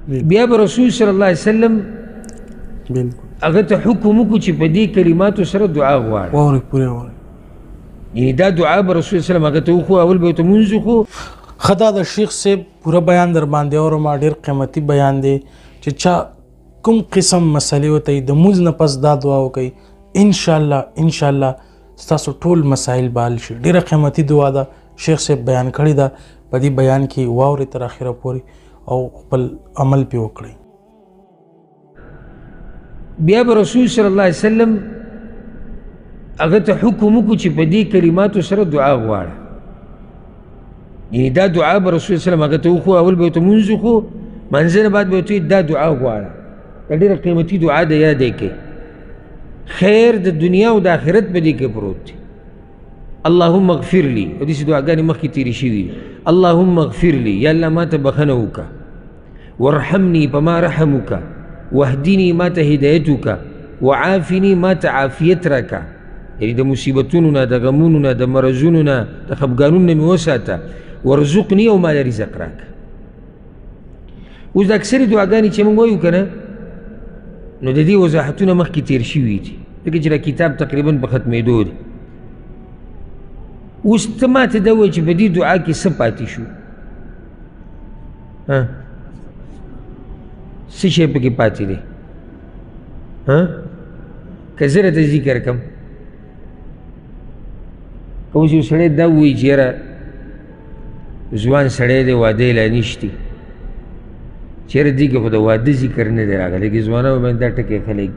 بیا به رسول صلی الله علیه وسلم هغه ته حکم وکړو چې په دې کلماتو سره دعا غواړه واورئ پورې واورئ یعنی دا دعا به رسول صلی الله علیه وسلم هغه ته وښو اول به ورته لمونځ وښو خدا د شیخ صاحب پوره بیان در باندې اورم ډېر قیمتي بیان دی چې چا کوم قسم مسلې ورته د لمونځ نه پس دا دعا وکړي انشاءالله ستاسو ټول مسایل به حل شي ډېره قیمتي دعا ده شیخ صاحب بیان کړې ده په دې بیان کې واورئ تر اخره پورې او خپل عمل پې وکړئ بیا به رسول صلی الله علیه وسلم هغه ته حکم وکړو چې په دې کلماتو سره دعا غواړه یعنی دا دعا به رسول صلی الله علیه وسلم هغه ته وښو اول به ورته لمونځ وښو منځه نه بعد به ورته دا دعا غواړه دا ډېره قیمتي دعا ده یاد یې کړئ خیر د دنیا او د آخرت په دې کې پروت دی اللهم اغفر لي او داسې دعاګانې مخکې تېرې شوي دي اللهم اغفر لي یا الله ما ته بخښنه وکړه وارحمني په ما رحم وکړه واهدني ما ته هدایت وکړه وعافني ما ته عافیت راکړه یعنې د مصیبتونو نه د غمونو نه د مرضونو نه د خفګانونو نه مې وساته ورزقني او ما له رزق راکړه اوس د اکثرې دعاګانې چې موږ وایو که نه نو د دې وضاحتونه مخکې تیر شوي دي ځکه چې دا کتاب تقریبا په ختمېدو دی اوس ته ماته دا ووایه چې په دې دعا کې څه پاتې شو څه شی پکې پاتې دی که زه راته ذکر کړم که اوس یو سړی دا ووایي چې یاره ځوان سړی دی واده یې لا نشتي چیرې دې کې خو د واده ذکر نه دی راغلی کې ځوانانو باندې دا ټکی خلګي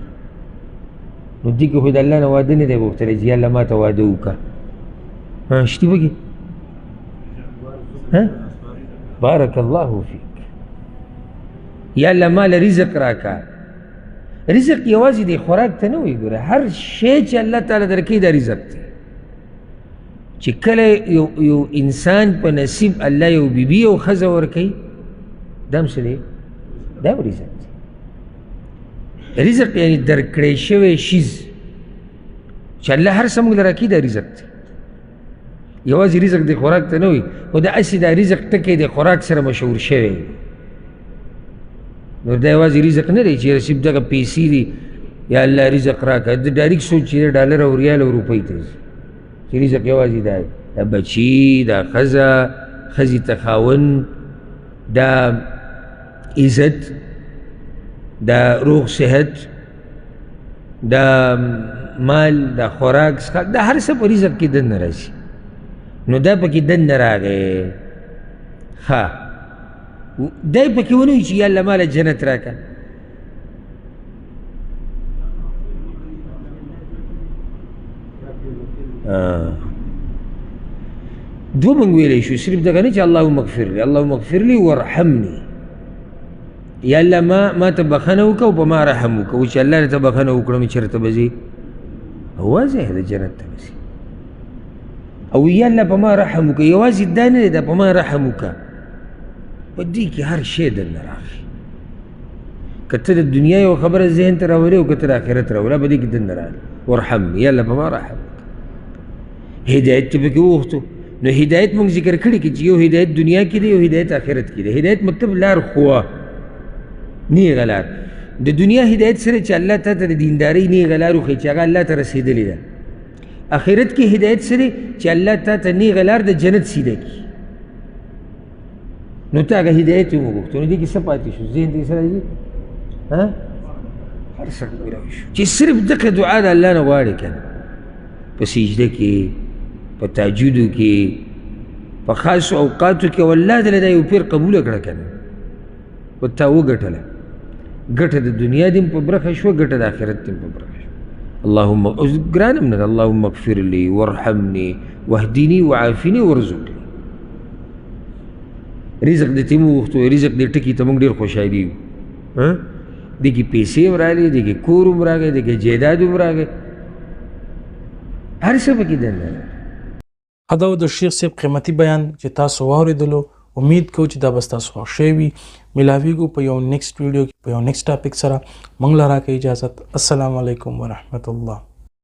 نو دې کې خو د الله نه واده نه دی غوښتلی چې یا الله ما ته واده وکړه شتي پکې بارک الله فیک یا الله ما له رزق راکړه رزق یوازې د خوراک ته نه وایي ګوره هر شی چې الله تعالی درکوي دا رزق دی چې کله یو انسان په نصیب الله یو بیبي او ښځه ورکوي دا هم څه دی دا به رزق دی رزق یعنې درکړی شوی شیز چې الله هر څه موږ له راکوي دا رزق دی یوازې رزق د خوراک ته نه وي خو دا هسې دا رزق ټکی د خوراک سره مشهور شوی نو دا یوازې رزق نه دی چې رسیب دغه پیسې دي یا الله رزق راکړه د ډایرکټ سوچ چې ډالر او ریال او روپۍ ته ځي چې رزق یوازې دا دی دا بچي دا ښځه ښځې ته خاوند دا عزت دا روغ صحت دا مال دا خوراک دا هر څه په رزق کې دننه راځي نو دا پکې دننه راغی ښه دی پکې ونه وي چې یا الله ماله جنت راکړه دوه موږ ویلی شو صرف دغه نه چې اللهم اغفر لي اللهم اغفر لي وارحمني یا الله ما ته بخښنه وکړه او په ما رحم وکړه و چې الله ته بخښنه وکړم چېرته به ځي واضح ده جنت ته به ځي او یا الله په ما رحم وکړه یوازې دا نه دی دا په ما رحم وکړه په دې کې هر شی درنه راغی که ته د دنیا یو خبره ذهن ته راولې او که ته د آخرت راولې په دې کې درنه راغلی وارحمني یا الله په ما رحم وکړه هدایت ته پکې وغوښتو نو هدایت موږ ذکر کړي چې یو هدایت دنیا کې دی یو هدایت آخرت کې دی هدایت مطلب لار خوا نیغه لار د دنیا هدایت سره چې الله ته د دیندارۍ نیغه لار وښیي چې هغه الله ته رسېدلې ده آخرت کې هدایت سره چې الله ته نیغه لار د جنت سیده کړي نو ته هغه هدایت یې وغوښتو نو دې کې څه پاتې شو ذهن ته یې څه راځي هر څه راوي شو چې صرف دغه دعا د الله نه غواړې که نه په سجده کې په تهجدو کې په خاصو اوقاتو کې والله تعالی دا یو پیر قبوله کړه که نه و تا وګټله ګټه د دنیا دې په برخه شوه ګټه د آخرت دې په برخه شوه اللهم ګران هم نه ده اللهم اغفر لي وارحمني واهدني وعافني وارزقني رزق دې ته مو وغوښتو رزق دې ټکي ته موږ ډېر خوشحالي یو دې کې پیسې هم راغلې دې کې کور هم راغی دې کې جایداد هم راغی هر څه پکې دننه دا د شیخ صاحب قیمتي بیان چې تاسو واورېدلو امید کوو چې دا به ستاسو خوښ شوی وي ملاویږو په یو نیکسټ ویډیو کې په یو نیکسټ ټاپک سره موږ له راکړئ اجازت السلام علیکم ورحمت الله